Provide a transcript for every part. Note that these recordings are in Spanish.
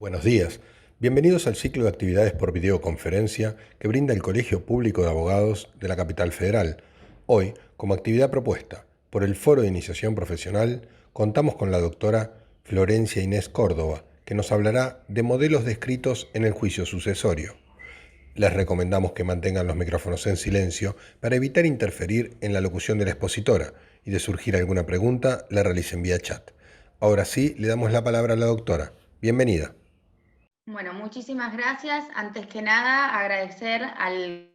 Buenos días. Bienvenidos al ciclo de actividades por videoconferencia que brinda el Colegio Público de Abogados de la Capital Federal. Hoy, como actividad propuesta por el Foro de Iniciación Profesional, contamos con la doctora Florencia Inés Córdoba, que nos hablará de modelos descritos en el juicio sucesorio. Les recomendamos que mantengan los micrófonos en silencio para evitar interferir en la locución de la expositora y de surgir alguna pregunta la realicen vía chat. Ahora sí, le damos la palabra a la doctora. Bienvenida. Bueno, muchísimas gracias. Antes que nada, agradecer al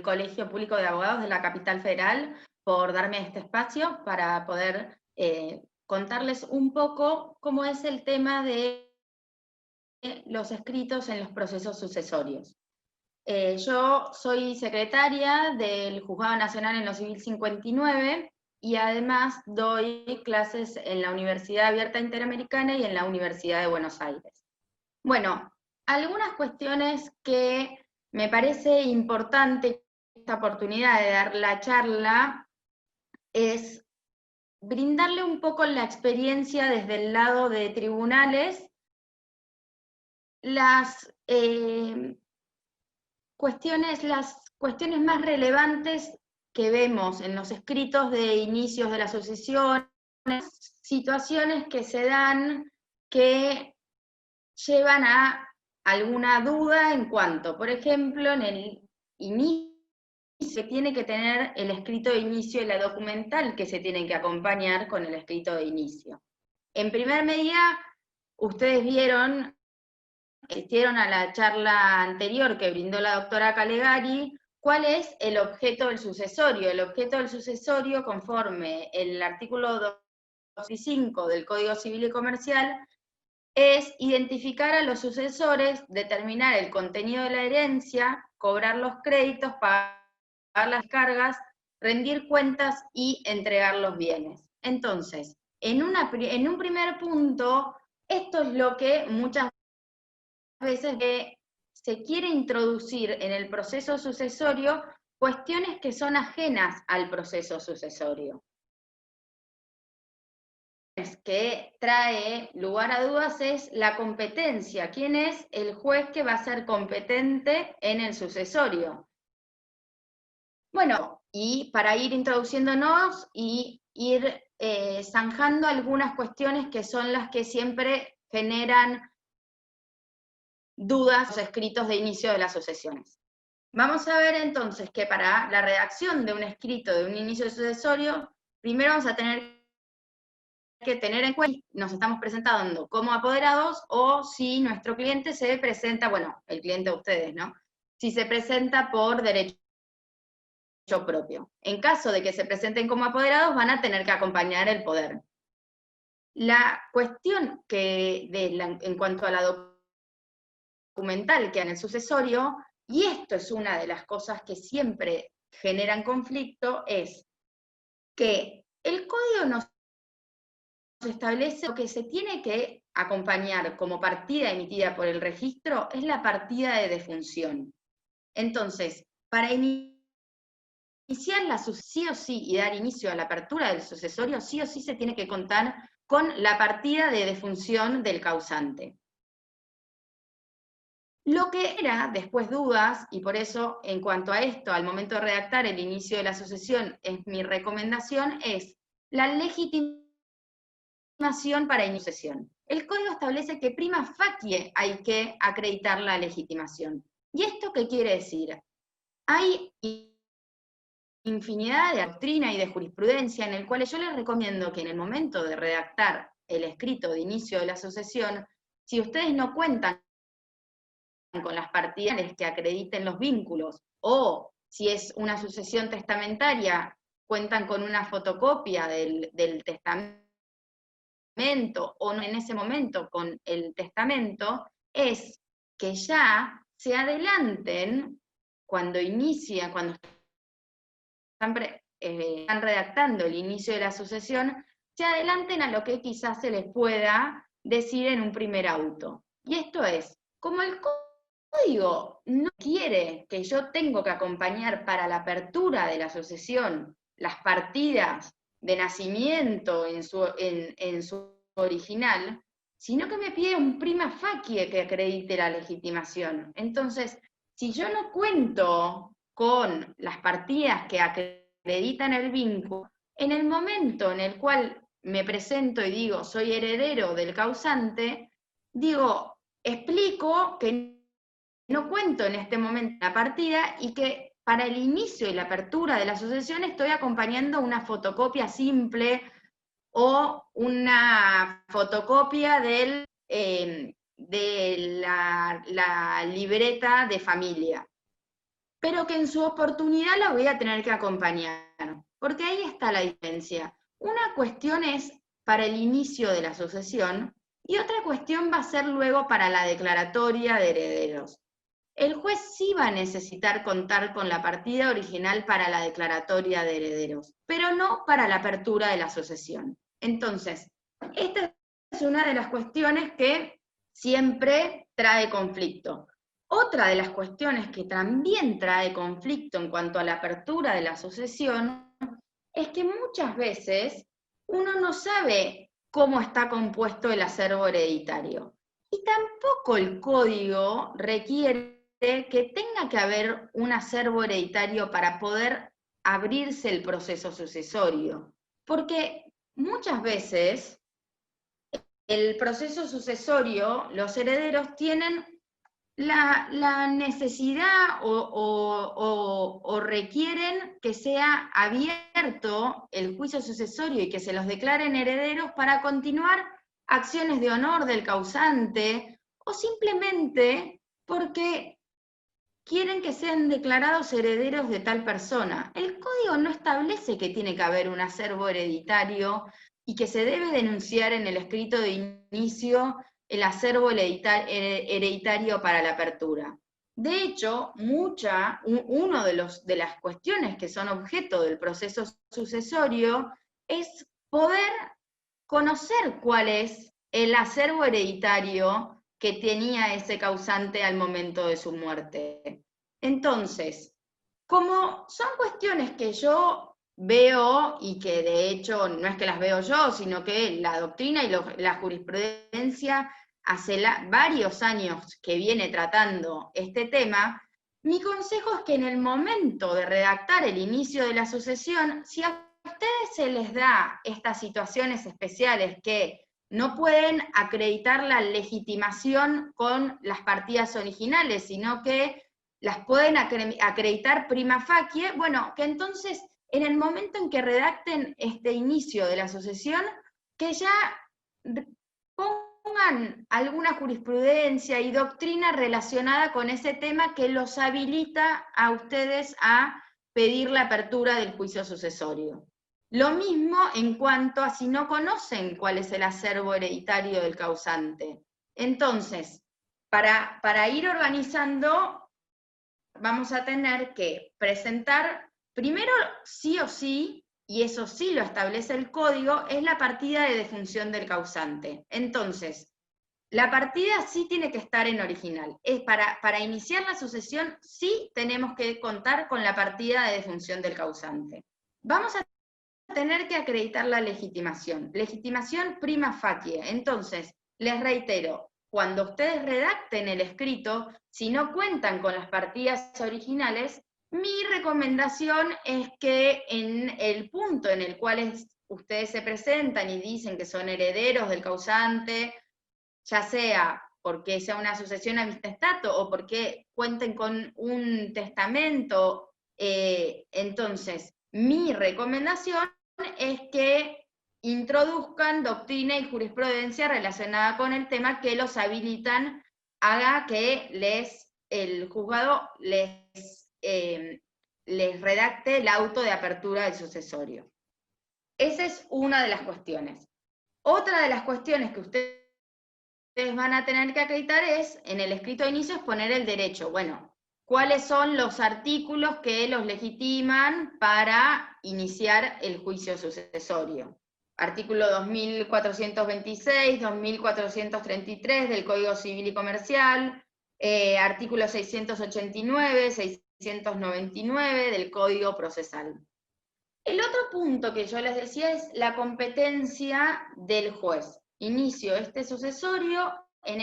Colegio Público de Abogados de la Capital Federal por darme este espacio para poder contarles un poco cómo es el tema de los escritos en los procesos sucesorios. Yo soy secretaria del Juzgado Nacional en lo Civil 59 y además doy clases en la Universidad Abierta Interamericana y en la Universidad de Buenos Aires. Bueno, algunas cuestiones que me parece importante esta oportunidad de dar la charla es brindarle un poco la experiencia desde el lado de tribunales, las cuestiones más relevantes que vemos en los escritos de inicios de la sucesión, situaciones que se dan que llevan a alguna duda en cuanto, por ejemplo, en el inicio se tiene que tener el escrito de inicio y la documental que se tienen que acompañar con el escrito de inicio. En primer medida, ustedes asistieron a la charla anterior que brindó la doctora Calegari, cuál es el objeto del sucesorio. El objeto del sucesorio, conforme el artículo 205 del Código Civil y Comercial, es identificar a los sucesores, determinar el contenido de la herencia, cobrar los créditos, pagar las cargas, rendir cuentas y entregar los bienes. Entonces, en un primer punto, esto es lo que muchas veces se quiere introducir en el proceso sucesorio cuestiones que son ajenas al proceso sucesorio. Que trae lugar a dudas es la competencia. ¿Quién es el juez que va a ser competente en el sucesorio? Bueno, y para ir introduciéndonos y ir zanjando algunas cuestiones que son las que siempre generan dudas escritos de inicio de las sucesiones. Vamos a ver entonces que para la redacción de un escrito de un inicio de sucesorio, primero vamos a tener que tener en cuenta si nos estamos presentando como apoderados o si nuestro cliente se presenta, bueno, el cliente de ustedes, ¿no? Si se presenta por derecho propio. En caso de que se presenten como apoderados, van a tener que acompañar el poder. La cuestión en cuanto a la documental que en el sucesorio, y esto es una de las cosas que siempre generan conflicto, es que el código nos establece lo que se tiene que acompañar como partida emitida por el registro es la partida de defunción. Entonces, para iniciar sí o sí y dar inicio a la apertura del sucesorio, sí o sí se tiene que contar con la partida de defunción del causante. Lo que era después dudas, y por eso en cuanto a esto, al momento de redactar el inicio de la sucesión, es mi recomendación, es la legitimación para iniciación. El código establece que prima facie hay que acreditar la legitimación. ¿Y esto qué quiere decir? Hay infinidad de doctrina y de jurisprudencia en el cual yo les recomiendo que en el momento de redactar el escrito de inicio de la sucesión, si ustedes no cuentan con las partidarias que acrediten los vínculos, o si es una sucesión testamentaria, cuentan con una fotocopia del testamento, o no en ese momento con el testamento, es que ya se adelanten cuando están redactando el inicio de la sucesión, se adelanten a lo que quizás se les pueda decir en un primer auto. Y esto es, como el código no quiere que yo tengo que acompañar para la apertura de la sucesión las partidas de nacimiento en su original, sino que me pide un prima facie que acredite la legitimación. Entonces, si yo no cuento con las partidas que acreditan el vínculo, en el momento en el cual me presento y digo soy heredero del causante, digo, explico que no cuento en este momento la partida y que para el inicio y la apertura de la sucesión estoy acompañando una fotocopia simple o una fotocopia de la libreta de familia, pero que en su oportunidad la voy a tener que acompañar, porque ahí está la diferencia. Una cuestión es para el inicio de la sucesión y otra cuestión va a ser luego para la declaratoria de herederos. El juez sí va a necesitar contar con la partida original para la declaratoria de herederos, pero no para la apertura de la sucesión. Entonces, esta es una de las cuestiones que siempre trae conflicto. Otra de las cuestiones que también trae conflicto en cuanto a la apertura de la sucesión es que muchas veces uno no sabe cómo está compuesto el acervo hereditario. Y tampoco el código requiere que tenga que haber un acervo hereditario para poder abrirse el proceso sucesorio. Porque muchas veces el proceso sucesorio, los herederos tienen la necesidad o requieren que sea abierto el juicio sucesorio y que se los declaren herederos para continuar acciones de honor del causante, o simplemente porque quieren que sean declarados herederos de tal persona. El código no establece que tiene que haber un acervo hereditario y que se debe denunciar en el escrito de inicio el acervo hereditario para la apertura. De hecho, una de las cuestiones que son objeto del proceso sucesorio es poder conocer cuál es el acervo hereditario que tenía ese causante al momento de su muerte. Entonces, como son cuestiones que yo veo y que de hecho no es que las veo yo, sino que la doctrina y la jurisprudencia hace varios años que viene tratando este tema, mi consejo es que en el momento de redactar el inicio de la sucesión, si a ustedes se les da estas situaciones especiales que no pueden acreditar la legitimación con las partidas originales, sino que las pueden acreditar prima facie, bueno, que entonces en el momento en que redacten este inicio de la sucesión, que ya pongan alguna jurisprudencia y doctrina relacionada con ese tema que los habilita a ustedes a pedir la apertura del juicio sucesorio. Lo mismo en cuanto a si no conocen cuál es el acervo hereditario del causante. Entonces, para ir organizando, vamos a tener que presentar, primero sí o sí, y eso sí lo establece el código, es la partida de defunción del causante. Entonces, la partida sí tiene que estar en original. Para iniciar la sucesión sí tenemos que contar con la partida de defunción del causante. Vamos a tener que acreditar la legitimación prima facie. Entonces, les reitero, cuando ustedes redacten el escrito, si no cuentan con las partidas originales, mi recomendación es que en el punto en el cual ustedes se presentan y dicen que son herederos del causante, ya sea porque sea una sucesión a vistestato o porque cuenten con un testamento, entonces mi recomendación es que introduzcan doctrina y jurisprudencia relacionada con el tema que los habilitan, haga que el juzgado les redacte el auto de apertura del sucesorio. Esa es una de las cuestiones. Otra de las cuestiones que ustedes van a tener que acreditar es, en el escrito de inicio, es poner el derecho. Bueno, ¿cuáles son los artículos que los legitiman para iniciar el juicio sucesorio? Artículo 2426, 2433 del Código Civil y Comercial, artículo 689, 699 del Código Procesal. El otro punto que yo les decía es la competencia del juez. inicio este sucesorio en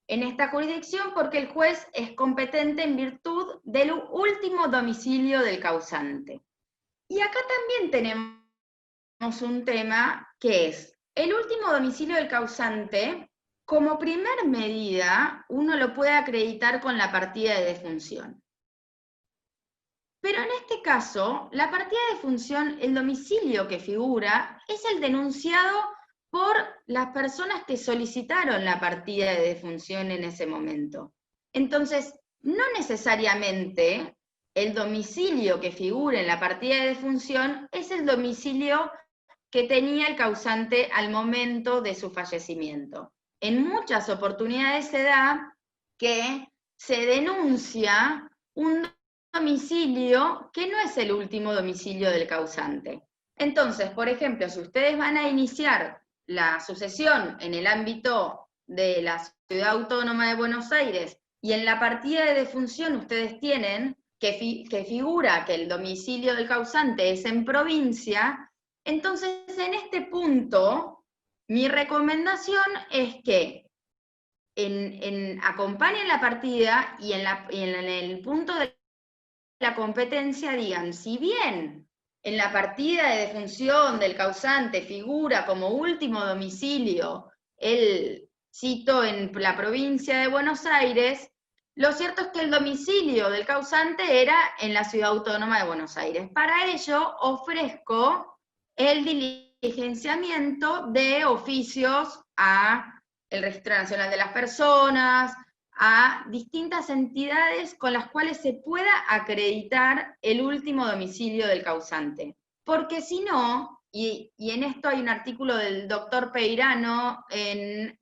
esta jurisdicción porque el juez es competente en virtud del último domicilio del causante. Y acá también tenemos un tema que es el último domicilio del causante. Como primer medida, uno lo puede acreditar con la partida de defunción. Pero en este caso, la partida de defunción, el domicilio que figura, es el denunciado por las personas que solicitaron la partida de defunción en ese momento. Entonces, no necesariamente el domicilio que figura en la partida de defunción es el domicilio que tenía el causante al momento de su fallecimiento. En muchas oportunidades se da que se denuncia un domicilio que no es el último domicilio del causante. Entonces, por ejemplo, si ustedes van a iniciar la sucesión en el ámbito de la Ciudad Autónoma de Buenos Aires y en la partida de defunción ustedes tienen que figura que el domicilio del causante es en provincia, entonces en este punto mi recomendación es que acompañen la partida y en el punto de la competencia digan, si bien en la partida de defunción del causante figura como último domicilio el cito en la provincia de Buenos Aires, lo cierto es que el domicilio del causante era en la Ciudad Autónoma de Buenos Aires. Para ello ofrezco el diligenciamiento de oficios a el Registro Nacional de las Personas, a distintas entidades con las cuales se pueda acreditar el último domicilio del causante. Porque si no, y en esto hay un artículo del doctor Peirano en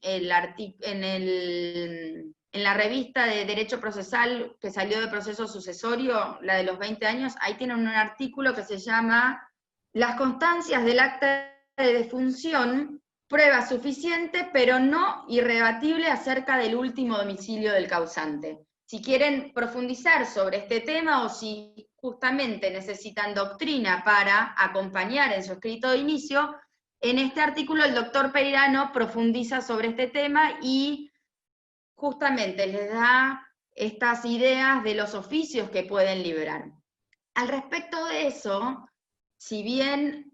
la revista de Derecho Procesal que salió de Proceso Sucesorio, la de los 20 años, ahí tienen un artículo que se llama Las constancias del acta de defunción, prueba suficiente, pero no irrebatible acerca del último domicilio del causante. Si quieren profundizar sobre este tema o si justamente necesitan doctrina para acompañar en su escrito de inicio, en este artículo el doctor Peirano profundiza sobre este tema y justamente les da estas ideas de los oficios que pueden liberar. Al respecto de eso, si bien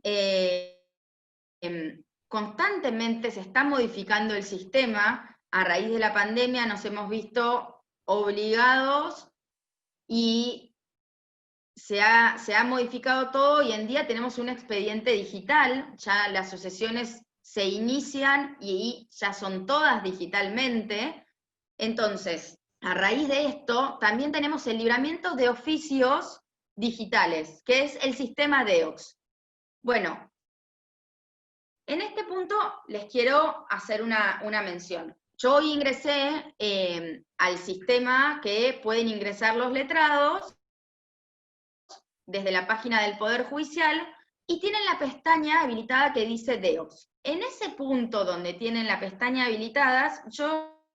constantemente se está modificando el sistema, a raíz de la pandemia nos hemos visto obligados y se ha modificado todo. Hoy en día tenemos un expediente digital, ya las sucesiones se inician y ya son todas digitalmente. Entonces, a raíz de esto, también tenemos el libramiento de oficios digitales, que es el sistema DEOX. Bueno, en este punto les quiero hacer una mención. Yo hoy ingresé al sistema que pueden ingresar los letrados desde la página del Poder Judicial y tienen la pestaña habilitada que dice DEOX. En ese punto donde tienen la pestaña habilitadas, yo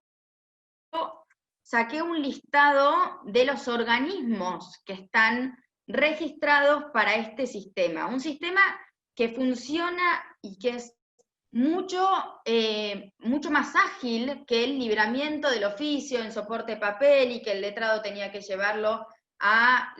saqué un listado de los organismos que están registrados para este sistema. Un sistema que funciona y que es mucho más ágil que el libramiento del oficio en soporte de papel y que el letrado tenía que llevarlo al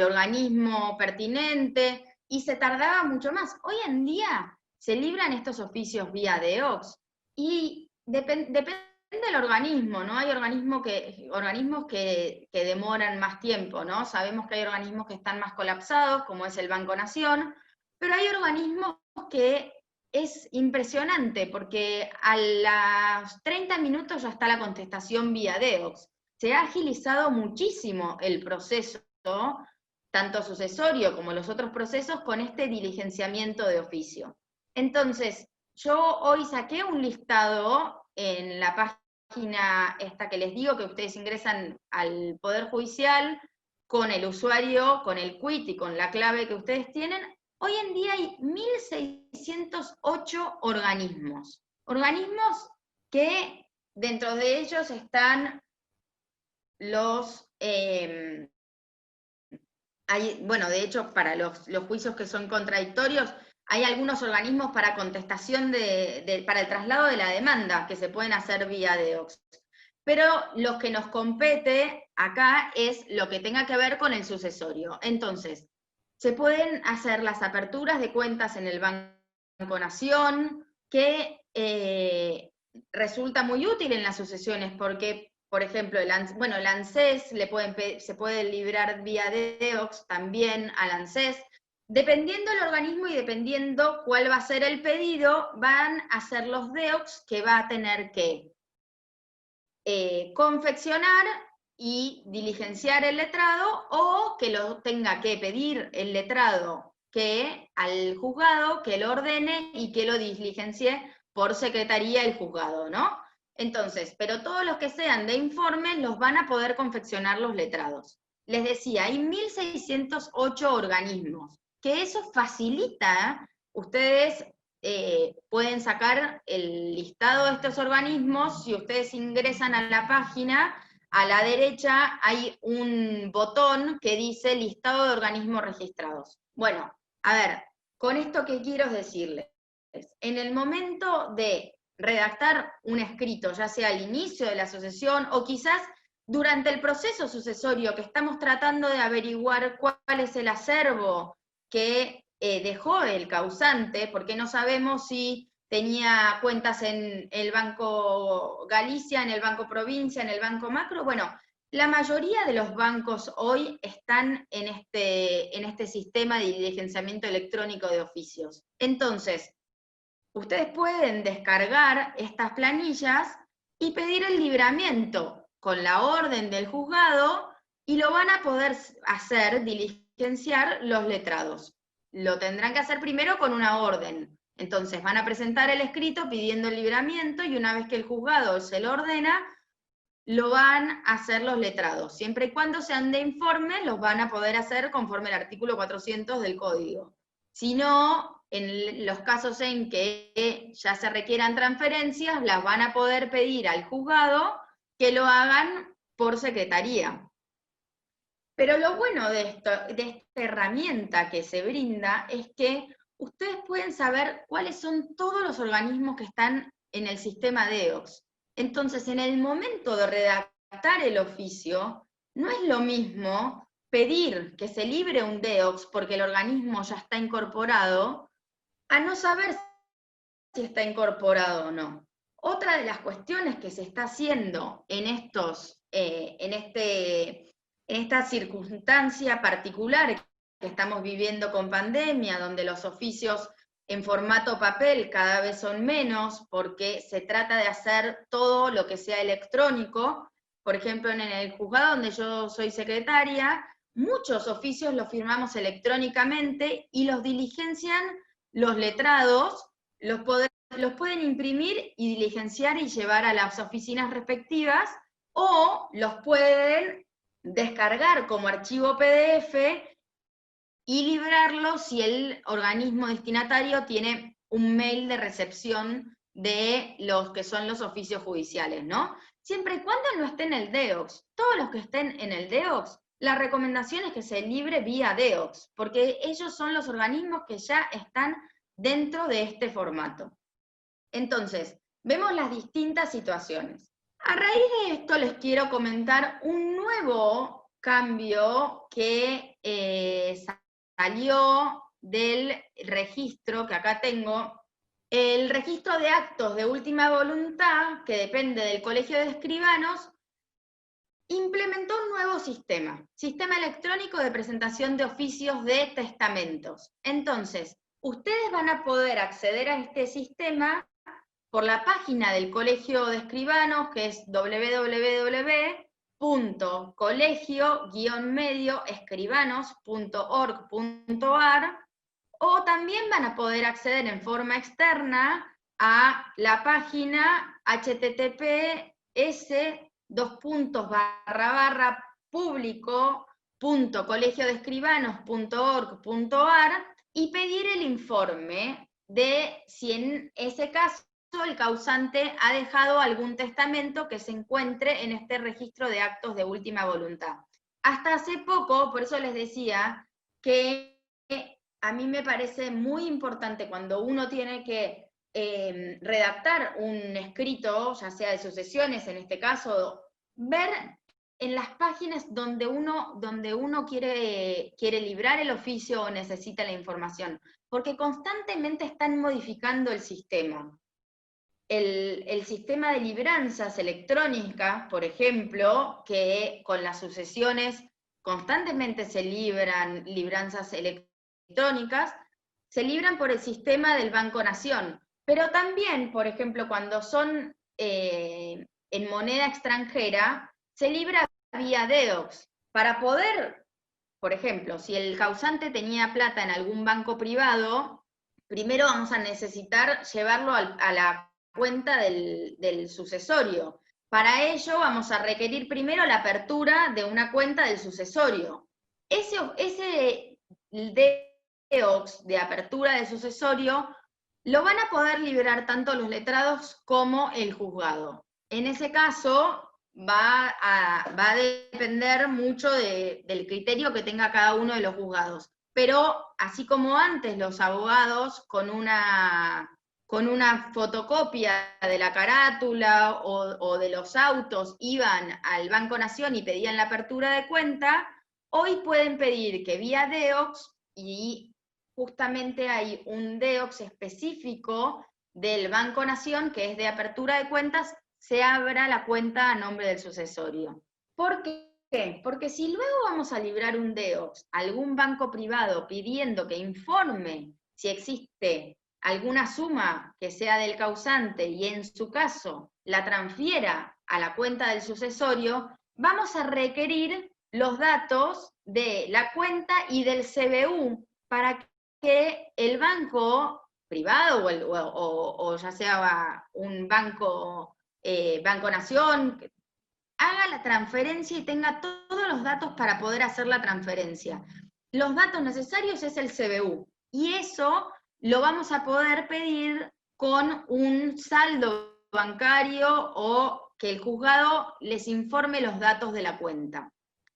organismo pertinente, y se tardaba mucho más. Hoy en día se libran estos oficios vía DEOX, y depende del organismo, ¿no? Hay organismos que demoran más tiempo, ¿no? Sabemos que hay organismos que están más colapsados, como es el Banco Nación, pero hay organismos que es impresionante, porque a los 30 minutos ya está la contestación vía DEOX. Se ha agilizado muchísimo el proceso, tanto sucesorio como los otros procesos, con este diligenciamiento de oficio. Entonces, yo hoy saqué un listado en la página esta que les digo, que ustedes ingresan al Poder Judicial con el usuario, con el quit y con la clave que ustedes tienen. Hoy en día hay 1.608 organismos. Organismos que dentro de ellos están los... bueno, de hecho, para los juicios que son contradictorios, hay algunos organismos para contestación para el traslado de la demanda que se pueden hacer vía DEOX. Pero lo que nos compete acá es lo que tenga que ver con el sucesorio. Entonces, se pueden hacer las aperturas de cuentas en el Banco Nación, que resulta muy útil en las sucesiones, porque, por ejemplo, el ANSES se puede librar vía DEOX también al ANSES. Dependiendo del organismo y dependiendo cuál va a ser el pedido, van a ser los DEOX que va a tener que confeccionar y diligenciar el letrado, o que lo tenga que pedir el letrado al juzgado que lo ordene y que lo diligencie por secretaría el juzgado, ¿no? Entonces, pero todos los que sean de informe los van a poder confeccionar los letrados. Les decía, hay 1.608 organismos, que eso facilita, ustedes pueden sacar el listado de estos organismos. Si ustedes ingresan a la página, a la derecha hay un botón que dice listado de organismos registrados. Bueno, a ver, con esto que quiero decirles, en el momento de redactar un escrito, ya sea al inicio de la sucesión o quizás durante el proceso sucesorio que estamos tratando de averiguar cuál es el acervo que dejó el causante, porque no sabemos si tenía cuentas en el Banco Galicia, en el Banco Provincia, en el Banco Macro. Bueno, la mayoría de los bancos hoy están en este sistema de diligenciamiento electrónico de oficios. Entonces, ustedes pueden descargar estas planillas y pedir el libramiento con la orden del juzgado, y lo van a poder hacer, diligenciar los letrados. Lo tendrán que hacer primero con una orden. Entonces van a presentar el escrito pidiendo el libramiento, y una vez que el juzgado se lo ordena, lo van a hacer los letrados. Siempre y cuando sean de informe, los van a poder hacer conforme al artículo 400 del Código. Si no, en los casos en que ya se requieran transferencias, las van a poder pedir al juzgado que lo hagan por secretaría. Pero lo bueno de esta herramienta que se brinda es que ustedes pueden saber cuáles son todos los organismos que están en el sistema DEOX. Entonces, en el momento de redactar el oficio, no es lo mismo pedir que se libre un DEOX porque el organismo ya está incorporado, a no saber si está incorporado o no. Otra de las cuestiones que se está haciendo en esta circunstancia particular que estamos viviendo con pandemia, donde los oficios en formato papel cada vez son menos, porque se trata de hacer todo lo que sea electrónico. Por ejemplo, en el juzgado donde yo soy secretaria, muchos oficios los firmamos electrónicamente y los diligencian los letrados, los pueden imprimir y diligenciar y llevar a las oficinas respectivas, o los pueden descargar como archivo PDF y librarlo si el organismo destinatario tiene un mail de recepción de los que son los oficios judiciales, ¿no? Siempre y cuando no esté en el DEOX. Todos los que estén en el DEOX, la recomendación es que se libre vía DEOX, porque ellos son los organismos que ya están dentro de este formato. Entonces, vemos las distintas situaciones. A raíz de esto les quiero comentar un nuevo cambio que salió del registro que acá tengo. El registro de actos de última voluntad, que depende del Colegio de Escribanos, implementó un nuevo sistema electrónico de presentación de oficios de testamentos. Entonces, ustedes van a poder acceder a este sistema por la página del Colegio de Escribanos, que es www.colegio-medioescribanos.org.ar, o también van a poder acceder en forma externa a la página https://publico.colegiodeescribanos.org.ar y pedir el informe de si en ese caso el causante ha dejado algún testamento que se encuentre en este registro de actos de última voluntad. Hasta hace poco, por eso les decía que a mí me parece muy importante cuando uno tiene que redactar un escrito, ya sea de sucesiones en este caso, ver en las páginas donde uno quiere librar el oficio o necesita la información, porque constantemente están modificando el sistema. El sistema de libranzas electrónicas, por ejemplo, que con las sucesiones constantemente se libran libranzas electrónicas, se libran por el sistema del Banco Nación. Pero también, por ejemplo, cuando son en moneda extranjera, se libra vía DEOX. Para poder, por ejemplo, si el causante tenía plata en algún banco privado, primero vamos a necesitar llevarlo a la cuenta del sucesorio. Para ello vamos a requerir primero la apertura de una cuenta del sucesorio. Ese DEOX de apertura del sucesorio lo van a poder liberar tanto los letrados como el juzgado. En ese caso va a depender mucho del criterio que tenga cada uno de los juzgados. Pero así como antes los abogados con una fotocopia de la carátula o de los autos iban al Banco Nación y pedían la apertura de cuenta, hoy pueden pedir que vía DEOX, y justamente hay un DEOX específico del Banco Nación que es de apertura de cuentas, se abra la cuenta a nombre del sucesorio. ¿Por qué? Porque si luego vamos a librar un DEOX a algún banco privado pidiendo que informe si existe alguna suma que sea del causante y en su caso la transfiera a la cuenta del sucesorio, vamos a requerir los datos de la cuenta y del CBU para que el banco privado o ya sea un banco, Banco Nación, haga la transferencia y tenga todos los datos para poder hacer la transferencia. Los datos necesarios es el CBU, y eso lo vamos a poder pedir con un saldo bancario o que el juzgado les informe los datos de la cuenta.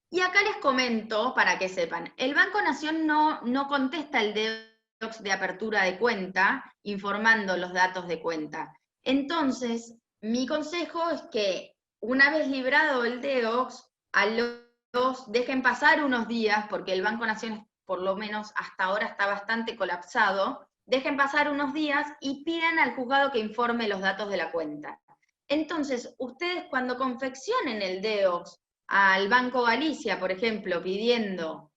Y acá les comento, para que sepan, el Banco Nación no contesta el DEOX de apertura de cuenta informando los datos de cuenta. Entonces, mi consejo es que una vez librado el DEOX, a los dejen pasar unos días, porque el Banco Nación, por lo menos hasta ahora, está bastante colapsado, dejen pasar unos días y pidan al juzgado que informe los datos de la cuenta. Entonces, ustedes cuando confeccionen el DEOX al Banco Galicia, por ejemplo, pidiendo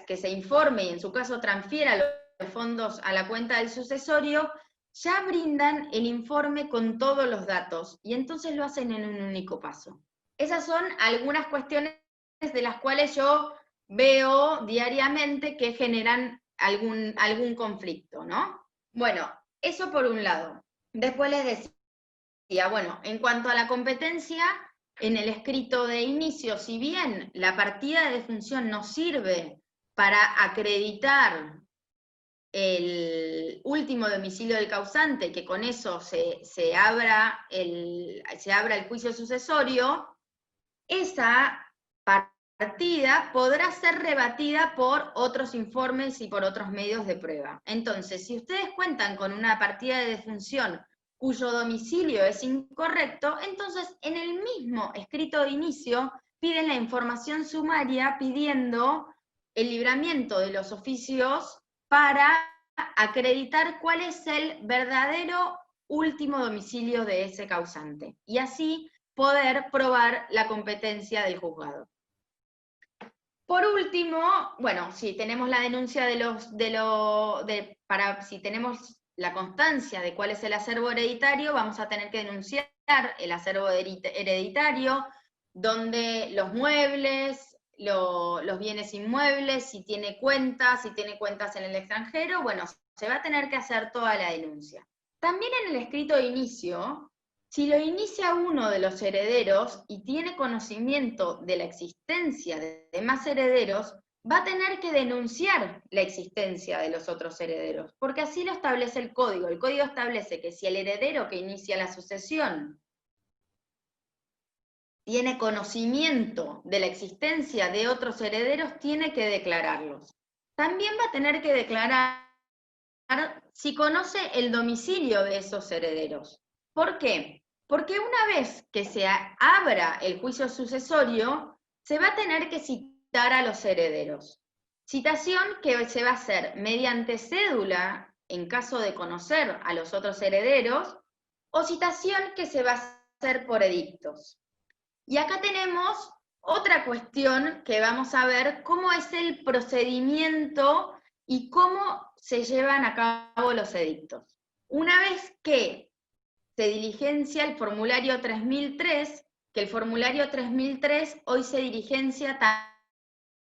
que se informe y en su caso transfiera los fondos a la cuenta del sucesorio, ya brindan el informe con todos los datos y entonces lo hacen en un único paso. Esas son algunas cuestiones de las cuales yo veo diariamente que generan algún conflicto, ¿no? Bueno, eso por un lado. Después les decía, bueno, en cuanto a la competencia, en el escrito de inicio, si bien la partida de defunción nos sirve para acreditar el último domicilio del causante, que con eso se abra el juicio sucesorio, esa partida podrá ser rebatida por otros informes y por otros medios de prueba. Entonces, si ustedes cuentan con una partida de defunción cuyo domicilio es incorrecto, entonces en el mismo escrito de inicio piden la información sumaria pidiendo el libramiento de los oficios para acreditar cuál es el verdadero último domicilio de ese causante. Y así poder probar la competencia del juzgado. Por último, bueno, si tenemos la denuncia si tenemos la constancia de cuál es el acervo hereditario, vamos a tener que denunciar el acervo hereditario, donde los muebles, los bienes inmuebles, si tiene cuentas en el extranjero, bueno, se va a tener que hacer toda la denuncia. También en el escrito de inicio, si lo inicia uno de los herederos y tiene conocimiento de la existencia de demás herederos, va a tener que denunciar la existencia de los otros herederos, porque así lo establece el código. El código establece que si el heredero que inicia la sucesión tiene conocimiento de la existencia de otros herederos, tiene que declararlos. también va a tener que declarar si conoce el domicilio de esos herederos. ¿Por qué? Porque una vez que se abra el juicio sucesorio, se va a tener que citar a los herederos. Citación que se va a hacer mediante cédula en caso de conocer a los otros herederos, o citación que se va a hacer por edictos. Y acá tenemos otra cuestión que vamos a ver, cómo es el procedimiento y cómo se llevan a cabo los edictos. Una vez que se diligencia el formulario 3003, que el formulario 3003 hoy se diligencia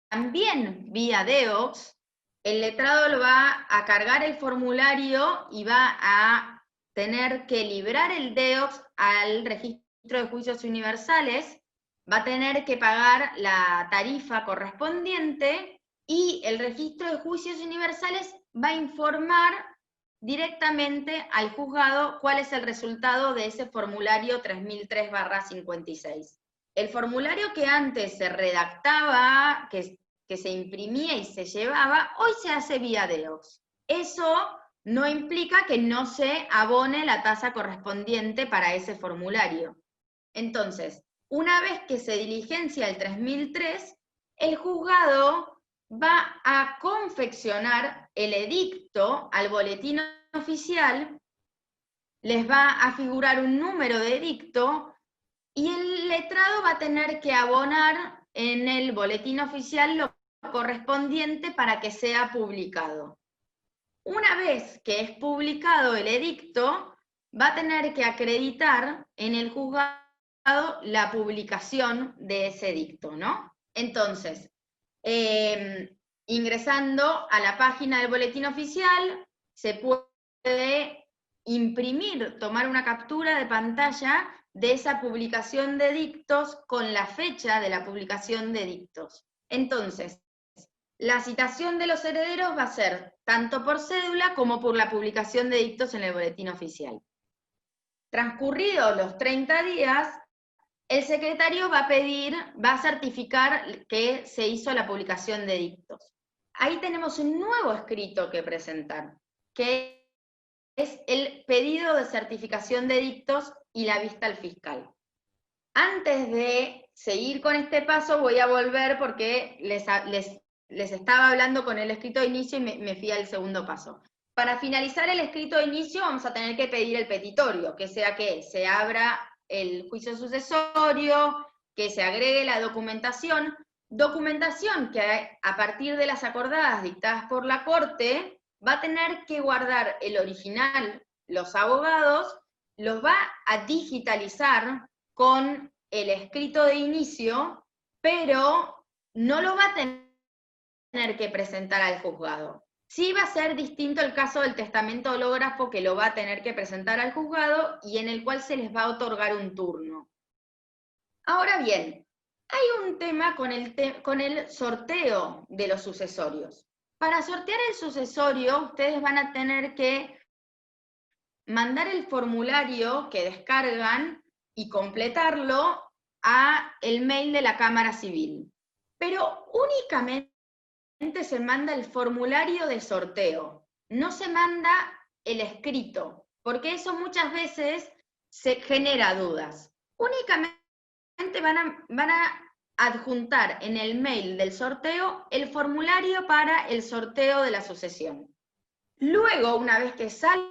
también vía DEOX, el letrado lo va a cargar el formulario y va a tener que librar el DEOX al registro de juicios universales, va a tener que pagar la tarifa correspondiente y el registro de juicios universales va a informar directamente al juzgado cuál es el resultado de ese formulario 3003/56. El formulario que antes se redactaba, que se imprimía y se llevaba, hoy se hace vía DEOX. Eso no implica que no se abone la tasa correspondiente para ese formulario. Entonces, una vez que se diligencia el 3003, el juzgado va a confeccionar el edicto al boletín oficial, les va a figurar un número de edicto y el letrado va a tener que abonar en el boletín oficial lo correspondiente para que sea publicado. Una vez que es publicado el edicto, va a tener que acreditar en el juzgado la publicación de ese edicto, ¿no? Entonces, ingresando a la página del boletín oficial, se puede imprimir, tomar una captura de pantalla de esa publicación de edictos con la fecha de la publicación de edictos. Entonces, la citación de los herederos va a ser tanto por cédula como por la publicación de edictos en el boletín oficial. Transcurridos los 30 días, el secretario va a certificar que se hizo la publicación de edictos. Ahí tenemos un nuevo escrito que presentar, que es el pedido de certificación de edictos y la vista al fiscal. Antes de seguir con este paso voy a volver porque les estaba hablando con el escrito de inicio y me fui al segundo paso. Para finalizar el escrito de inicio vamos a tener que pedir el petitorio, que sea que se abra el juicio sucesorio, que se agregue la documentación que a partir de las acordadas dictadas por la Corte va a tener que guardar el original los abogados, los va a digitalizar con el escrito de inicio, pero no lo va a tener que presentar al juzgado. Sí va a ser distinto el caso del testamento hológrafo, que lo va a tener que presentar al juzgado y en el cual se les va a otorgar un turno. Ahora bien, hay un tema con el sorteo de los sucesorios. Para sortear el sucesorio, ustedes van a tener que mandar el formulario que descargan y completarlo a el mail de la Cámara Civil. Pero únicamente se manda el formulario de sorteo, no se manda el escrito, porque eso muchas veces se genera dudas. Únicamente van a adjuntar en el mail del sorteo el formulario para el sorteo de la sucesión. Luego, una vez que sale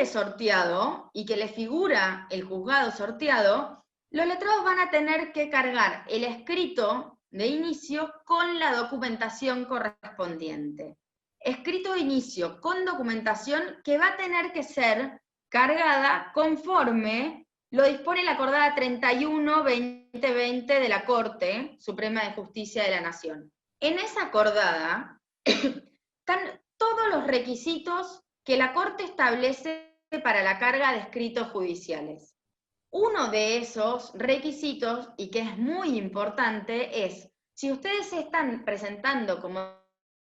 sorteado y que le figura el juzgado sorteado, los letrados van a tener que cargar el escrito de inicio con la documentación correspondiente. Escrito de inicio con documentación que va a tener que ser cargada conforme lo dispone la acordada 31/2020 de la Corte Suprema de Justicia de la Nación. En esa acordada están todos los requisitos que la Corte establece para la carga de escritos judiciales. Uno de esos requisitos, y que es muy importante, es, si ustedes se están presentando como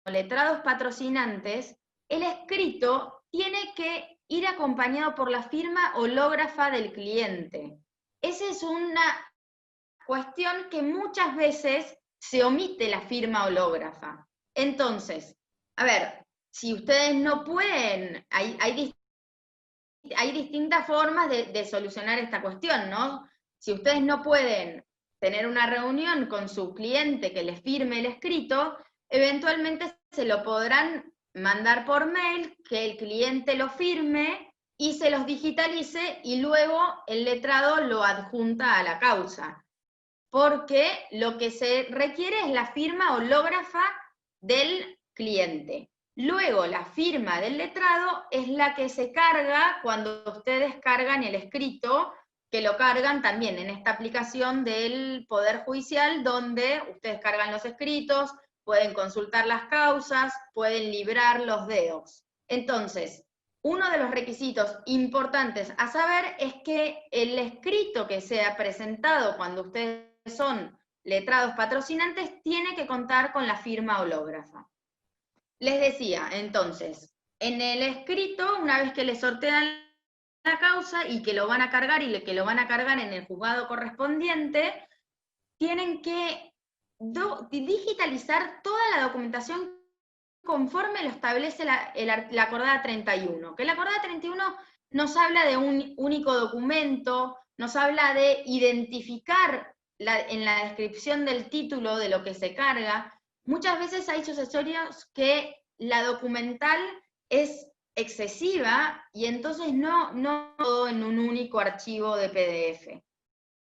letrados patrocinantes, el escrito tiene que ir acompañado por la firma hológrafa del cliente. Esa es una cuestión que muchas veces se omite la firma hológrafa. Entonces, A ver, si ustedes no pueden, hay distintas formas de solucionar esta cuestión, ¿no? Si ustedes no pueden tener una reunión con su cliente que les firme el escrito, eventualmente se lo podrán mandar por mail, que el cliente lo firme y se los digitalice y luego el letrado lo adjunta a la causa. Porque lo que se requiere es la firma hológrafa del cliente. Luego, la firma del letrado es la que se carga cuando ustedes cargan el escrito, que lo cargan también en esta aplicación del Poder Judicial, donde ustedes cargan los escritos, pueden consultar las causas, pueden librar los dedos. Entonces, uno de los requisitos importantes a saber es que el escrito que sea presentado cuando ustedes son letrados patrocinantes tiene que contar con la firma hológrafa. Les decía, entonces, en el escrito, una vez que le sortean la causa y que lo van a cargar y que lo van a cargar en el juzgado correspondiente, tienen que digitalizar toda la documentación conforme lo establece la acordada 31, que la acordada 31 nos habla de un único documento, nos habla de identificar en la descripción del título de lo que se carga. Muchas veces hay sucesorios que la documental es excesiva y entonces no todo en un único archivo de PDF.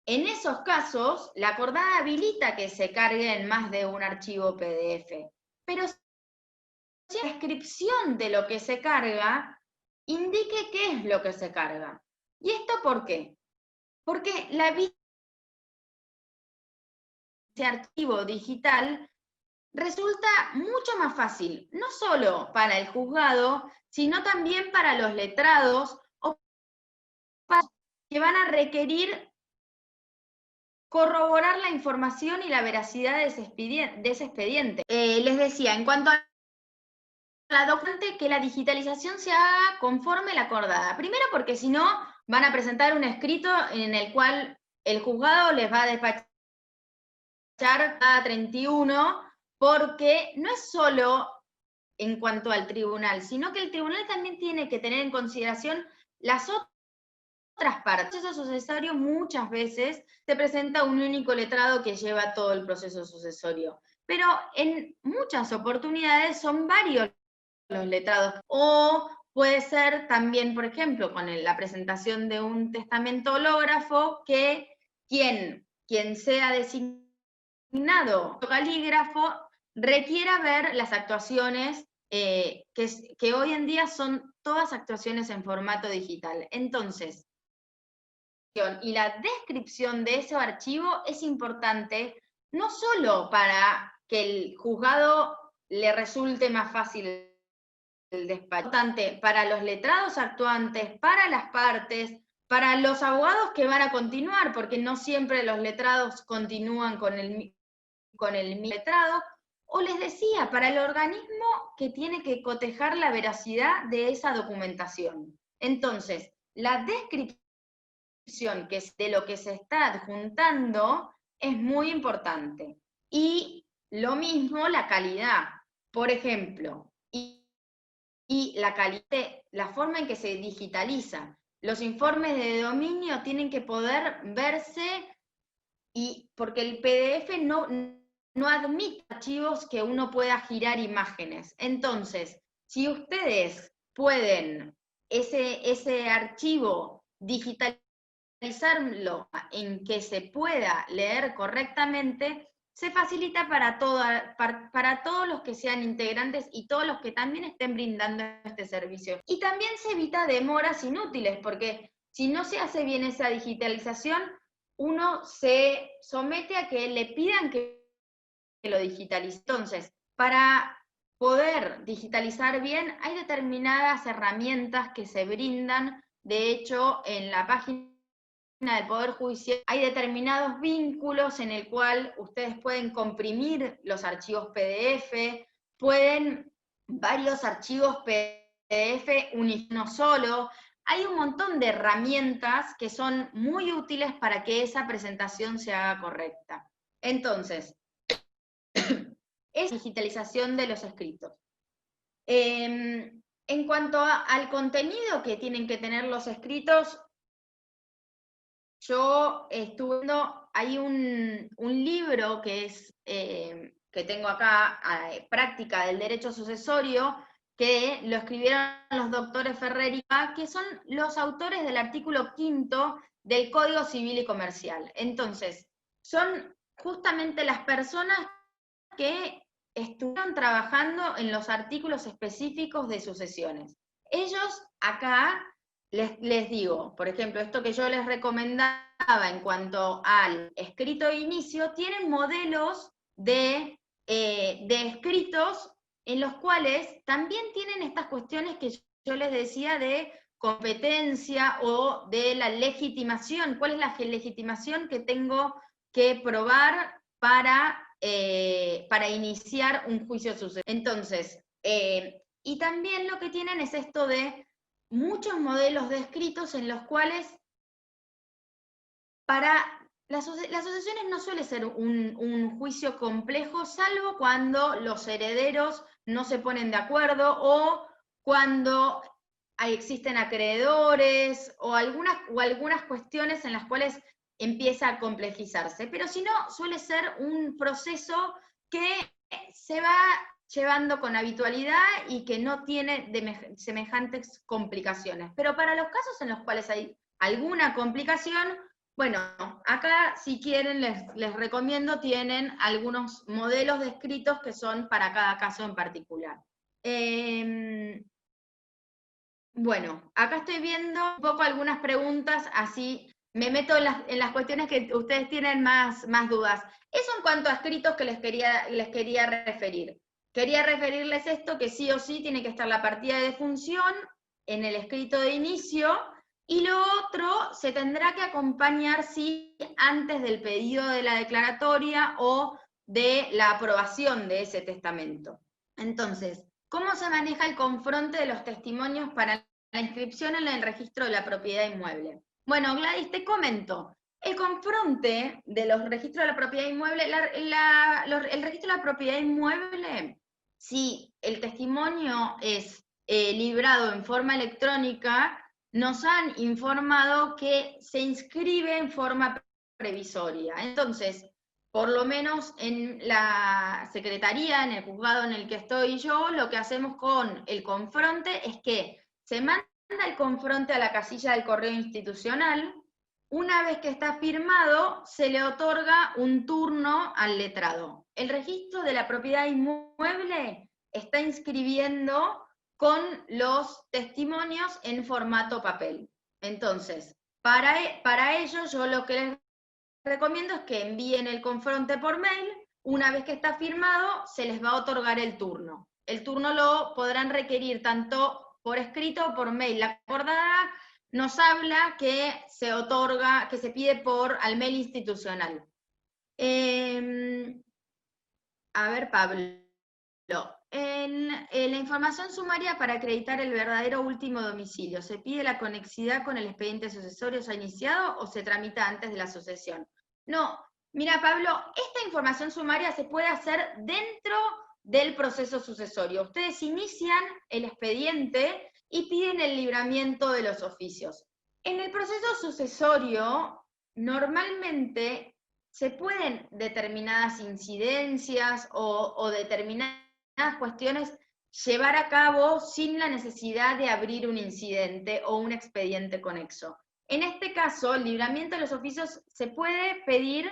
En esos casos, la acordada habilita que se cargue en más de un archivo PDF, pero si la descripción de lo que se carga indique qué es lo que se carga. ¿Y esto por qué? Porque ese archivo digital resulta mucho más fácil, no solo para el juzgado, sino también para los letrados o que van a requerir corroborar la información y la veracidad de ese expediente. Les decía, en cuanto a la documentación, que la digitalización se haga conforme la acordada. Primero porque si no, van a presentar un escrito en el cual el juzgado les va a despachar cada 31, porque no es solo en cuanto al tribunal, sino que el tribunal también tiene que tener en consideración las otras partes. El proceso sucesorio muchas veces se presenta un único letrado que lleva todo el proceso sucesorio, pero en muchas oportunidades son varios los letrados, o puede ser también, por ejemplo, con la presentación de un testamento hológrafo, que quien sea designado calígrafo requiera ver las actuaciones que hoy en día son todas actuaciones en formato digital. Entonces, y la descripción de ese archivo es importante no solo para que el juzgado le resulte más fácil el despacho, importante para los letrados actuantes, para las partes, para los abogados que van a continuar, porque no siempre los letrados continúan con el mismo letrado, o les decía, para el organismo que tiene que cotejar la veracidad de esa documentación. Entonces, la descripción que es de lo que se está adjuntando es muy importante. Y lo mismo la calidad. Por ejemplo, y la calidad, la forma en que se digitaliza. Los informes de dominio tienen que poder verse, y porque el PDF no admite archivos que uno pueda girar imágenes. Entonces, si ustedes pueden ese archivo digitalizarlo en que se pueda leer correctamente, se facilita para todos los que sean integrantes y todos los que también estén brindando este servicio. Y también se evita demoras inútiles, porque si no se hace bien esa digitalización, uno se somete a que le pidan que lo digitalice. Entonces, para poder digitalizar bien, hay determinadas herramientas que se brindan. De hecho, en la página del Poder Judicial hay determinados vínculos en el cual ustedes pueden comprimir los archivos PDF, pueden varios archivos PDF unir uno solo. Hay un montón de herramientas que son muy útiles para que esa presentación se haga correcta. Entonces, es digitalización de los escritos. En cuanto al contenido que tienen que tener los escritos, yo estuve viendo, hay un libro que es, que tengo acá, Práctica del Derecho Sucesorio, que lo escribieron los doctores Ferrer y Paz, que son los autores del artículo 5º del Código Civil y Comercial. Entonces, son justamente las personas que estuvieron trabajando en los artículos específicos de sucesiones. Ellos acá, les digo, por ejemplo, esto que yo les recomendaba en cuanto al escrito de inicio, tienen modelos de escritos en los cuales también tienen estas cuestiones que yo les decía de competencia o de la legitimación. ¿Cuál es la legitimación que tengo que probar para iniciar un juicio sucesorio? Entonces, y también lo que tienen es esto de muchos modelos de escritos en los cuales para las sucesiones no suele ser un juicio complejo, salvo cuando los herederos no se ponen de acuerdo o cuando existen acreedores o algunas cuestiones en las cuales empieza a complejizarse. Pero si no, suele ser un proceso que se va llevando con habitualidad y que no tiene semejantes complicaciones. Pero para los casos en los cuales hay alguna complicación, bueno, acá si quieren les recomiendo, tienen algunos modelos de escritos que son para cada caso en particular. Bueno, acá estoy viendo un poco algunas preguntas, así me meto en las cuestiones que ustedes tienen más dudas. Eso en cuanto a escritos que les quería referir. Quería referirles esto, que sí o sí tiene que estar la partida de defunción en el escrito de inicio, y lo otro se tendrá que acompañar, sí, antes del pedido de la declaratoria o de la aprobación de ese testamento. Entonces, ¿cómo se maneja el confronte de los testimonios para la inscripción en el registro de la propiedad inmueble? Bueno, Gladys, te comento. El confronte de los registros de la propiedad inmueble, el registro de la propiedad inmueble, si el testimonio es librado en forma electrónica, nos han informado que se inscribe en forma previsoria. Entonces, por lo menos en la secretaría, en el juzgado en el que estoy yo, lo que hacemos con el confronte es que se manda el confronte a la casilla del correo institucional. Una vez que está firmado, se le otorga un turno al letrado. El registro de la propiedad inmueble está inscribiendo con los testimonios en formato papel. Entonces, para ello, yo lo que les recomiendo es que envíen el confronte por mail. Una vez que está firmado, se les va a otorgar el turno. El turno lo podrán requerir tanto por escrito o por mail. La acordada nos habla que se otorga, que se pide al mail institucional. A ver, Pablo. En la información sumaria para acreditar el verdadero último domicilio, ¿se pide la conexidad con el expediente sucesorio ya iniciado o se tramita antes de la sucesión? No, mira, Pablo, esta información sumaria se puede hacer dentro del proceso sucesorio. Ustedes inician el expediente y piden el libramiento de los oficios. En el proceso sucesorio, normalmente se pueden determinadas incidencias o determinadas cuestiones llevar a cabo sin la necesidad de abrir un incidente o un expediente conexo. En este caso, el libramiento de los oficios se puede pedir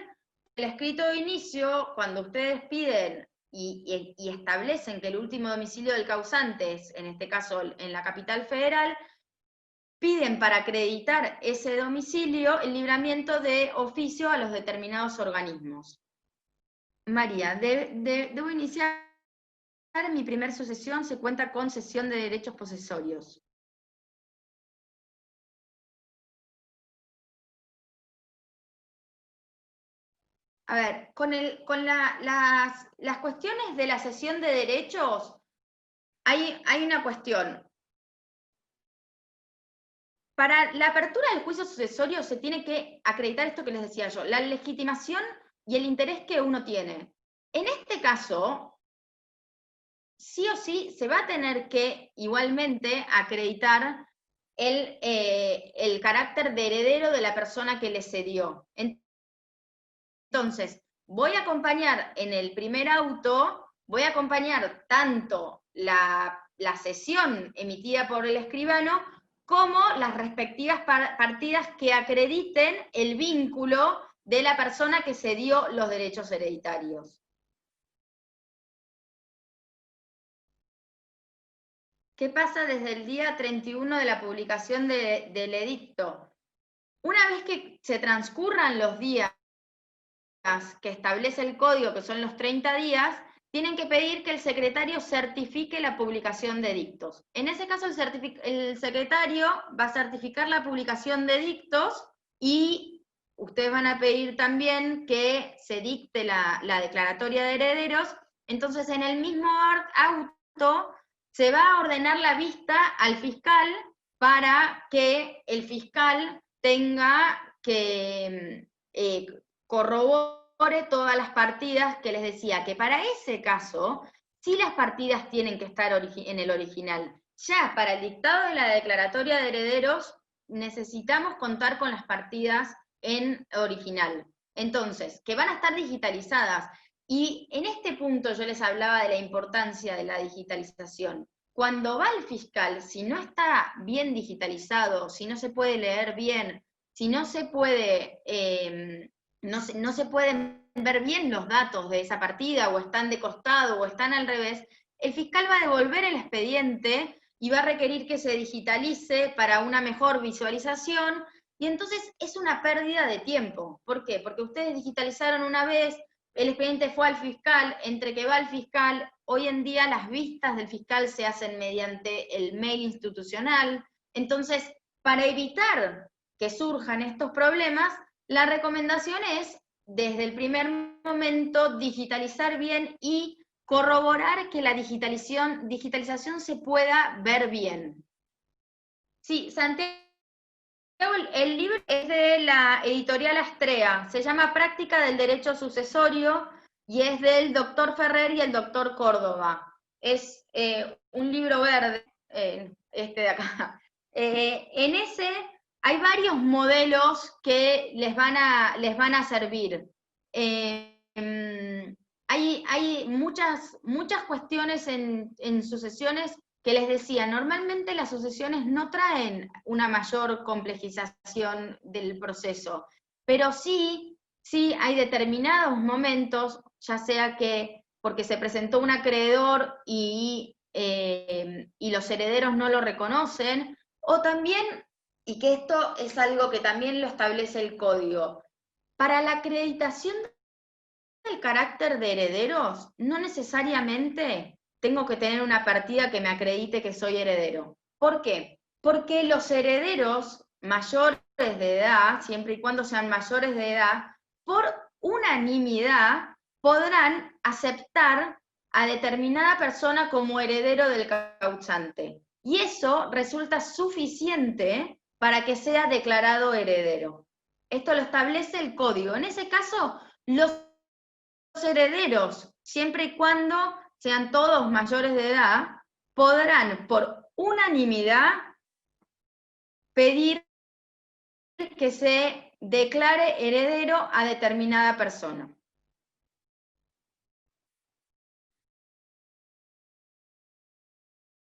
el escrito de inicio cuando ustedes piden y establecen que el último domicilio del causante es, en este caso, en la capital federal, piden para acreditar ese domicilio el libramiento de oficio a los determinados organismos. María, debo iniciar mi primer sucesión, se cuenta con cesión de derechos posesorios. A ver, con las cuestiones de la cesión de derechos, hay una cuestión. Para la apertura del juicio sucesorio se tiene que acreditar esto que les decía yo, la legitimación y el interés que uno tiene. En este caso, sí o sí se va a tener que igualmente acreditar el carácter de heredero de la persona que le cedió. Entonces, voy a acompañar en el primer auto, voy a acompañar tanto la cesión emitida por el escribano como las respectivas partidas que acrediten el vínculo de la persona que cedió los derechos hereditarios. ¿Qué pasa desde el día 31 de la publicación del edicto? Una vez que se transcurran los días que establece el código, que son los 30 días, tienen que pedir que el secretario certifique la publicación de edictos. En ese caso, el secretario va a certificar la publicación de edictos y ustedes van a pedir también que se dicte la declaratoria de herederos. Entonces, en el mismo auto se va a ordenar la vista al fiscal para que el fiscal tenga que corrobore todas las partidas que les decía, que para ese caso, sí las partidas tienen que estar en el original. Ya para el dictado de la declaratoria de herederos, necesitamos contar con las partidas en original. Entonces, que van a estar digitalizadas. Y en este punto yo les hablaba de la importancia de la digitalización. Cuando va el fiscal, si no está bien digitalizado, si no se puede leer bien, si no se puede, no se pueden ver bien los datos de esa partida, o están de costado, o están al revés, el fiscal va a devolver el expediente y va a requerir que se digitalice para una mejor visualización, y entonces es una pérdida de tiempo. ¿Por qué? Porque ustedes digitalizaron una vez, el expediente fue al fiscal, entre que va al fiscal, hoy en día las vistas del fiscal se hacen mediante el mail institucional. Entonces, para evitar que surjan estos problemas, la recomendación es, desde el primer momento, digitalizar bien y corroborar que la digitalización se pueda ver bien. Sí, Santiago, el libro es de la editorial Astrea, se llama Práctica del Derecho Sucesorio y es del doctor Ferrer y el doctor Córdoba. Es un libro verde, este de acá. En ese hay varios modelos que les van a servir. Hay muchas cuestiones en sucesiones que les decía, normalmente las sucesiones no traen una mayor complejización del proceso, pero sí hay determinados momentos, ya sea que porque se presentó un acreedor y los herederos no lo reconocen, o también, y que esto es algo que también lo establece el código, para la acreditación del carácter de herederos, no necesariamente tengo que tener una partida que me acredite que soy heredero. ¿Por qué? Porque los herederos mayores de edad, siempre y cuando sean mayores de edad, por unanimidad podrán aceptar a determinada persona como heredero del causante. Y eso resulta suficiente para que sea declarado heredero. Esto lo establece el código. En ese caso, los herederos, siempre y cuando sean todos mayores de edad, podrán por unanimidad pedir que se declare heredero a determinada persona.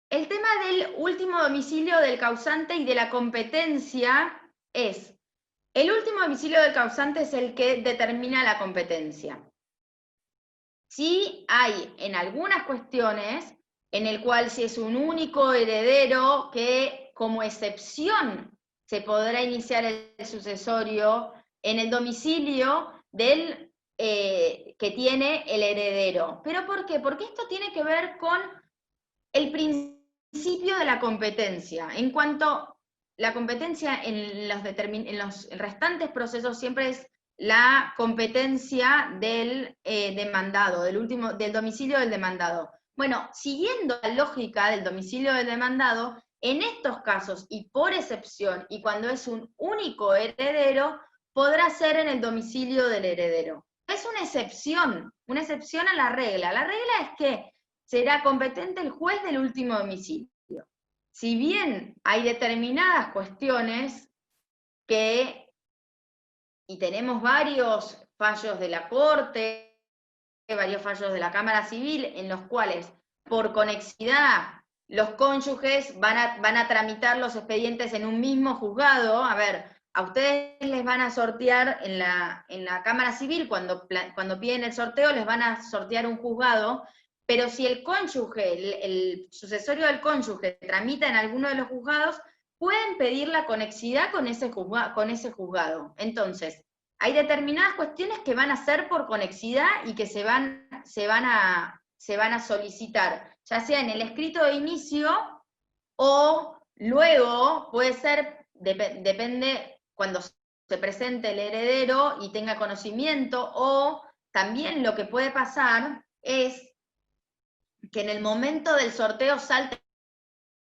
El tema del último domicilio del causante y de la competencia es, el último domicilio del causante es el que determina la competencia. Sí hay en algunas cuestiones en el cual si es un único heredero que como excepción se podrá iniciar el sucesorio en el domicilio del que tiene el heredero. ¿Pero por qué? Porque esto tiene que ver con el principio de la competencia. En cuanto la competencia en los restantes procesos siempre es la competencia del demandado, del domicilio del demandado. Bueno, siguiendo la lógica del domicilio del demandado, en estos casos, y por excepción, y cuando es un único heredero, podrá ser en el domicilio del heredero. Es una excepción a la regla. La regla es que será competente el juez del último domicilio. Si bien hay determinadas cuestiones y tenemos varios fallos de la Corte, varios fallos de la Cámara Civil, en los cuales por conexidad los cónyuges van a tramitar los expedientes en un mismo juzgado. A ver, a ustedes les van a sortear en la Cámara Civil, cuando piden el sorteo, les van a sortear un juzgado, pero si el cónyuge, el sucesorio del cónyuge tramita en alguno de los juzgados, pueden pedir la conexidad con ese juzgado. Entonces, hay determinadas cuestiones que van a ser por conexidad y que se van a solicitar, ya sea en el escrito de inicio o luego, puede ser, depende cuando se presente el heredero y tenga conocimiento, o también lo que puede pasar es que en el momento del sorteo salte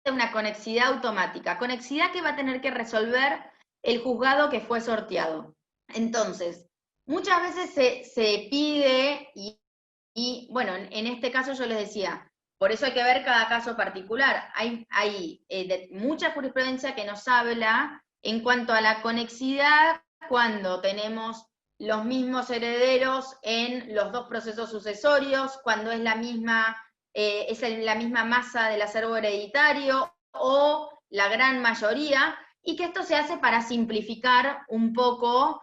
una conexidad automática, conexidad que va a tener que resolver el juzgado que fue sorteado. Entonces, muchas veces se pide, y bueno, en este caso yo les decía, por eso hay que ver cada caso particular. Hay mucha jurisprudencia que nos habla en cuanto a la conexidad cuando tenemos los mismos herederos en los dos procesos sucesorios, cuando es la misma masa del acervo hereditario o la gran mayoría, y que esto se hace para simplificar un poco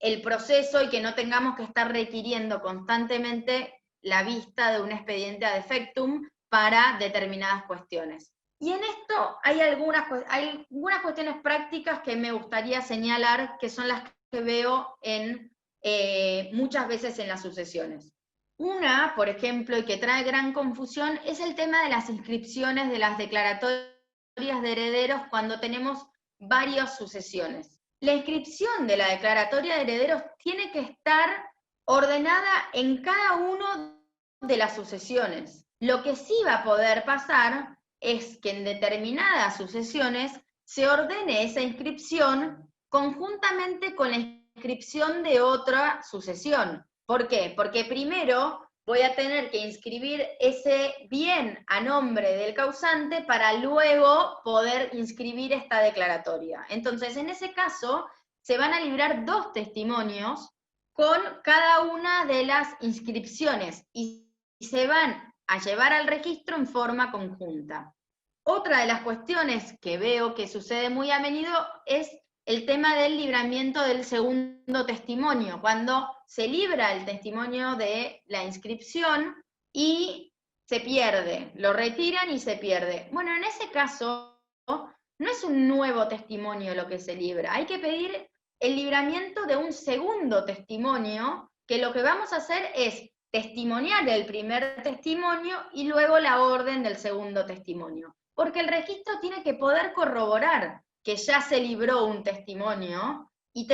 el proceso y que no tengamos que estar requiriendo constantemente la vista de un expediente ad effectum para determinadas cuestiones. Y en esto hay algunas cuestiones prácticas que me gustaría señalar, que son las que veo muchas veces en las sucesiones. Una, por ejemplo, y que trae gran confusión, es el tema de las inscripciones de las declaratorias de herederos cuando tenemos varias sucesiones. La inscripción de la declaratoria de herederos tiene que estar ordenada en cada una de las sucesiones. Lo que sí va a poder pasar es que en determinadas sucesiones se ordene esa inscripción conjuntamente con la inscripción de otra sucesión. ¿Por qué? Porque primero voy a tener que inscribir ese bien a nombre del causante para luego poder inscribir esta declaratoria. Entonces, en ese caso, se van a librar 2 testimonios con cada una de las inscripciones y se van a llevar al registro en forma conjunta. Otra de las cuestiones que veo que sucede muy a menudo es el tema del libramiento del segundo testimonio, cuando se libra el testimonio de la inscripción y se pierde, lo retiran y se pierde. Bueno, en ese caso no es un nuevo testimonio lo que se libra, hay que pedir el libramiento de un segundo testimonio, que lo que vamos a hacer es testimoniar el primer testimonio y luego la orden del segundo testimonio, porque el registro tiene que poder corroborar que ya se libró un testimonio, y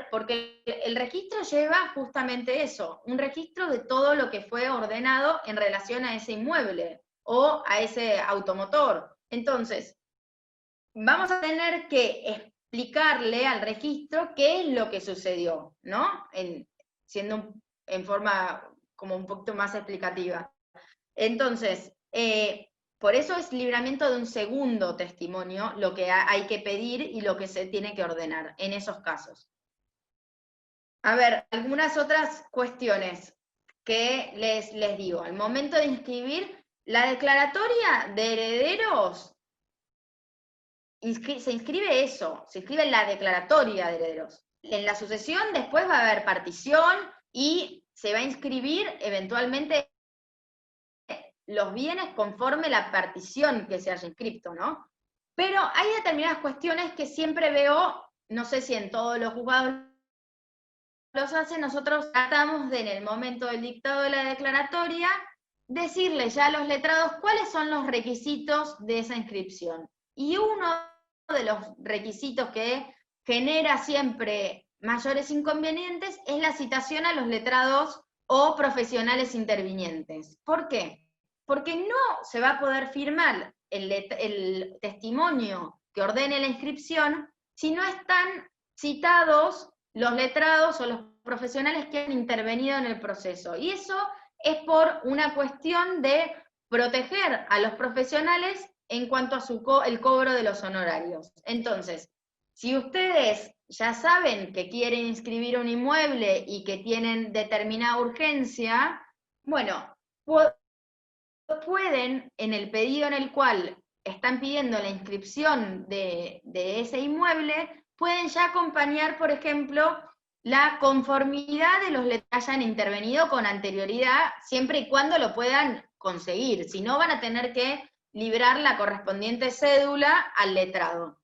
porque el registro lleva justamente eso, un registro de todo lo que fue ordenado en relación a ese inmueble o a ese automotor. Entonces, vamos a tener que explicarle al registro qué es lo que sucedió, ¿no? Siendo en forma como un poquito más explicativa. Entonces, por eso es libramiento de un segundo testimonio lo que hay que pedir y lo que se tiene que ordenar en esos casos. A ver, algunas otras cuestiones que les digo. Al momento de inscribir, la declaratoria de herederos, se inscribe la declaratoria de herederos. En la sucesión después va a haber partición y se va a inscribir eventualmente los bienes conforme la partición que se haya inscrito, ¿no? Pero hay determinadas cuestiones que siempre veo, no sé si en todos los juzgados los hacen, nosotros tratamos de, en el momento del dictado de la declaratoria, decirle ya a los letrados cuáles son los requisitos de esa inscripción. Y uno de los requisitos que genera siempre mayores inconvenientes es la citación a los letrados o profesionales intervinientes. ¿Por qué? Porque no se va a poder firmar el testimonio que ordene la inscripción si no están citados los letrados o los profesionales que han intervenido en el proceso. Y eso es por una cuestión de proteger a los profesionales en cuanto a el cobro de los honorarios. Entonces, si ustedes ya saben que quieren inscribir un inmueble y que tienen determinada urgencia, bueno, pueden, en el pedido en el cual están pidiendo la inscripción de ese inmueble, pueden ya acompañar, por ejemplo, la conformidad de los letrados que hayan intervenido con anterioridad, siempre y cuando lo puedan conseguir. Si no, van a tener que librar la correspondiente cédula al letrado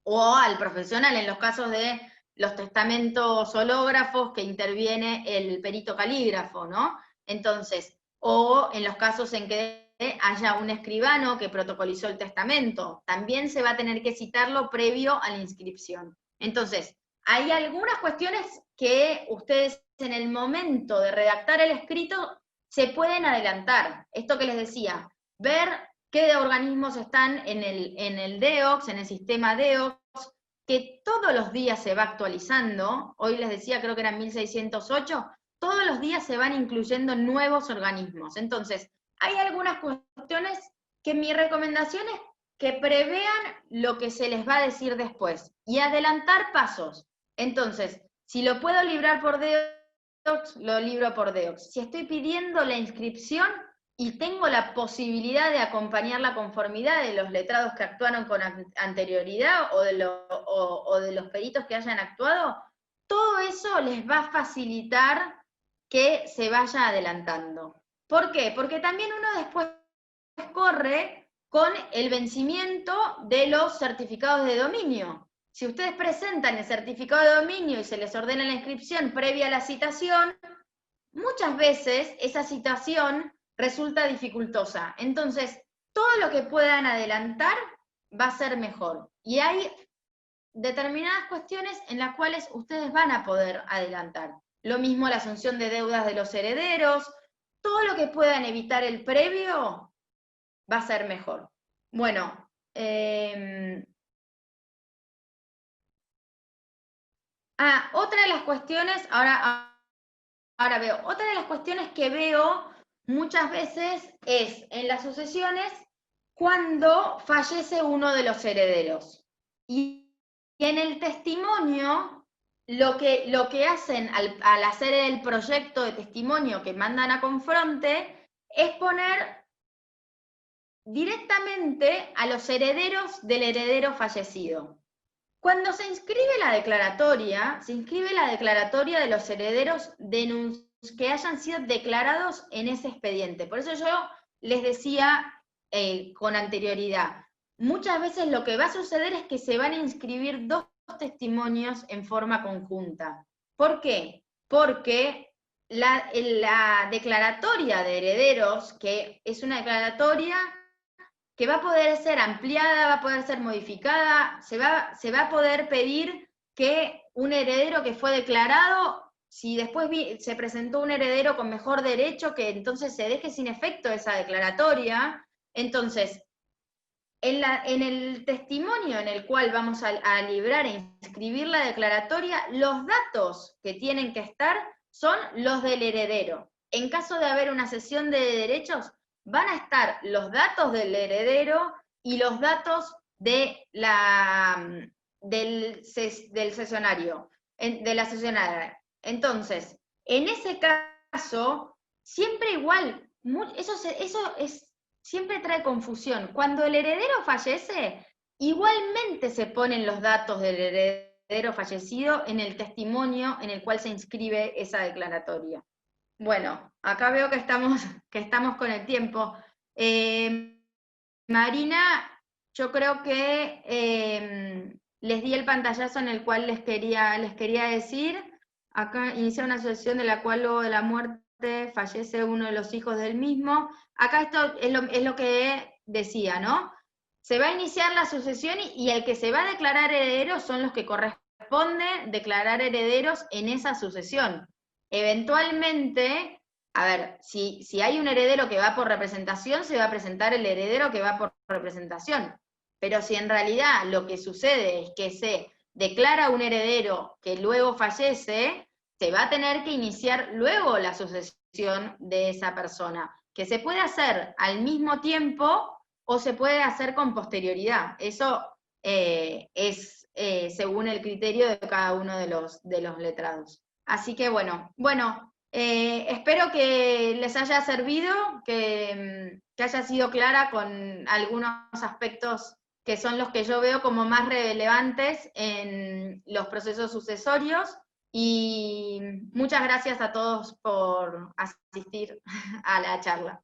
o al profesional, en los casos de los testamentos hológrafos que interviene el perito calígrafo, ¿no? Entonces, o en los casos en que haya un escribano que protocolizó el testamento, también se va a tener que citarlo previo a la inscripción. Entonces, hay algunas cuestiones que ustedes en el momento de redactar el escrito se pueden adelantar. Esto que les decía, ver qué organismos están en el DEOX, en el sistema DEOX, que todos los días se va actualizando. Hoy les decía, creo que eran 1608, todos los días se van incluyendo nuevos organismos. Entonces, hay algunas cuestiones que mi recomendación es que prevean lo que se les va a decir después y adelantar pasos. Entonces, si lo puedo librar por DEOX, lo libro por DEOX. Si estoy pidiendo la inscripción y tengo la posibilidad de acompañar la conformidad de los letrados que actuaron con anterioridad o de los peritos que hayan actuado, todo eso les va a facilitar que se vaya adelantando. ¿Por qué? Porque también uno después corre con el vencimiento de los certificados de dominio. Si ustedes presentan el certificado de dominio y se les ordena la inscripción previa a la citación, muchas veces esa citación resulta dificultosa. Entonces, todo lo que puedan adelantar va a ser mejor. Y hay determinadas cuestiones en las cuales ustedes van a poder adelantar. Lo mismo la asunción de deudas de los herederos, todo lo que puedan evitar el previo va a ser mejor. Bueno, otra de las cuestiones, ahora veo, otra de las cuestiones que veo muchas veces es en las sucesiones cuando fallece uno de los herederos. Y en el testimonio, lo que hacen al hacer el proyecto de testimonio que mandan a Confronte es poner directamente a los herederos del heredero fallecido. Cuando se inscribe la declaratoria, se inscribe la declaratoria de los herederos que hayan sido declarados en ese expediente. Por eso yo les decía con anterioridad, muchas veces lo que va a suceder es que se van a inscribir dos testimonios en forma conjunta. ¿Por qué? Porque la declaratoria de herederos, que es una declaratoria que va a poder ser ampliada, va a poder ser modificada, se va a poder pedir que un heredero que fue declarado, si después se presentó un heredero con mejor derecho, que entonces se deje sin efecto esa declaratoria. Entonces, en el testimonio en el cual vamos a librar e inscribir la declaratoria, los datos que tienen que estar son los del heredero. En caso de haber una cesión de derechos, van a estar los datos del heredero y los datos de del cesionario, de la cesionaria. Entonces, en ese caso, siempre igual, eso siempre trae confusión. Cuando el heredero fallece, igualmente se ponen los datos del heredero fallecido en el testimonio en el cual se inscribe esa declaratoria. Bueno, acá veo que estamos con el tiempo. Marina, yo creo que les di el pantallazo en el cual les quería decir. Acá inicia una asociación de la cual luego de la muerte fallece uno de los hijos del mismo. Acá esto es lo que decía, ¿no? Se va a iniciar la sucesión y el que se va a declarar heredero son los que corresponde declarar herederos en esa sucesión. Eventualmente, a ver, si hay un heredero que va por representación, se va a presentar el heredero que va por representación. Pero si en realidad lo que sucede es que se declara un heredero que luego fallece, se va a tener que iniciar luego la sucesión de esa persona. que se puede hacer al mismo tiempo o se puede hacer con posterioridad. Eso es según el criterio de cada uno de los letrados. Así que bueno, espero que les haya servido, que haya sido clara con algunos aspectos que son los que yo veo como más relevantes en los procesos sucesorios, y muchas gracias a todos por asistir a la charla.